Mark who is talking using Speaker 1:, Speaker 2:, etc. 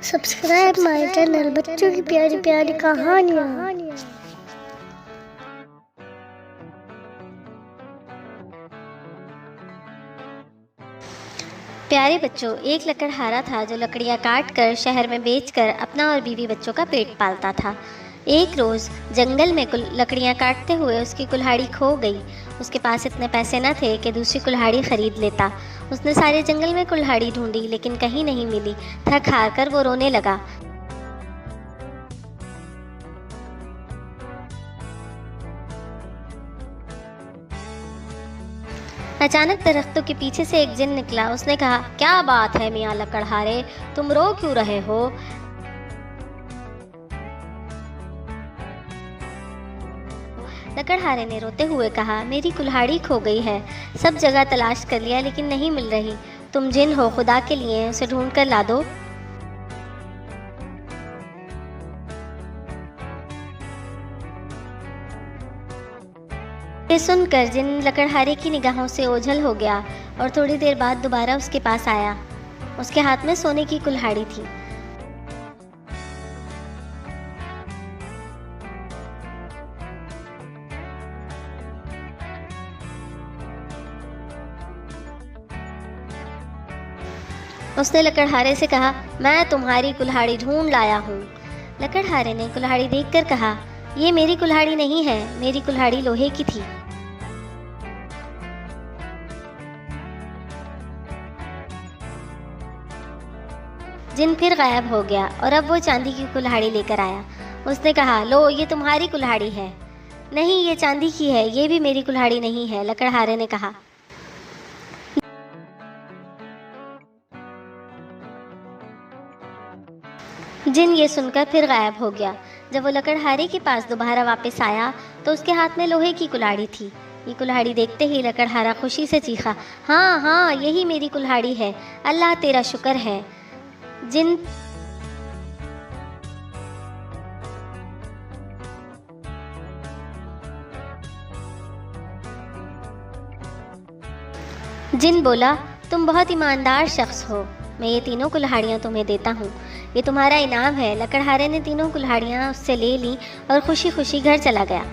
Speaker 1: Subscribe my channel बच्चों की प्यारी प्यारी कहानियाँ।
Speaker 2: प्यारे बच्चों, एक लकड़हारा था जो लकड़ियाँ काट कर शहर में बेचकर अपना और बीवी बच्चों का पेट पालता था। एक रोज़ जंगल में लकड़ियाँ काटते हुए उसकी कुल्हाड़ी खो गई। उसके पास इतने पैसे न थे कि दूसरी कुल्हाड़ी खरीद लेता। उसने सारे जंगल में कुल्हाड़ी ढूंढी लेकिन कहीं नहीं मिली। थक हार कर वो रोने लगा। अचानक दरख्तों के पीछे से एक जिन निकला। उसने कहा, क्या बात है मियाँ लकड़हारे, तुम रो क्यों रहे हो? लकड़हारे ने रोते हुए कहा, मेरी कुल्हाड़ी खो गई है। सब जगह तलाश कर लिया लेकिन नहीं मिल रही। तुम जिन हो, खुदा के लिए उसे ढूंढ कर ला दो। ये सुनकर जिन लकड़हारे की निगाहों से ओझल हो गया और थोड़ी देर बाद दोबारा उसके पास आया। उसके हाथ में सोने की कुल्हाड़ी थी। उसने लकड़हारे से कहा, मैं तुम्हारी कुल्हाड़ी ढूंढ लाया हूँ। लकड़हारे ने कुल्हाड़ी देखकर कहा, ये मेरी कुल्हाड़ी नहीं है, मेरी कुल्हाड़ी लोहे की थी। जिन फिर गायब हो गया और अब वो चांदी की कुल्हाड़ी लेकर आया। उसने कहा, लो ये तुम्हारी कुल्हाड़ी है। नहीं, ये चांदी की है, ये भी मेरी कुल्हाड़ी नहीं है, लकड़हारे ने कहा। जिन ये सुनकर फिर गायब हो गया। जब वो लकड़हारे के पास दोबारा वापस आया तो उसके हाथ में लोहे की कुल्हाड़ी थी। ये कुल्हाड़ी देखते ही लकड़हारा खुशी से चीखा, हाँ हाँ, यही मेरी कुल्हाड़ी है, अल्लाह तेरा शुक्र है। जिन जिन बोला, तुम बहुत ईमानदार शख्स हो, मैं ये तीनों कुल्हाड़ियाँ तुम्हें देता हूँ, ये तुम्हारा इनाम है। लकड़हारे ने तीनों कुल्हाड़ियाँ उससे ले ली और खुशी खुशी घर चला गया।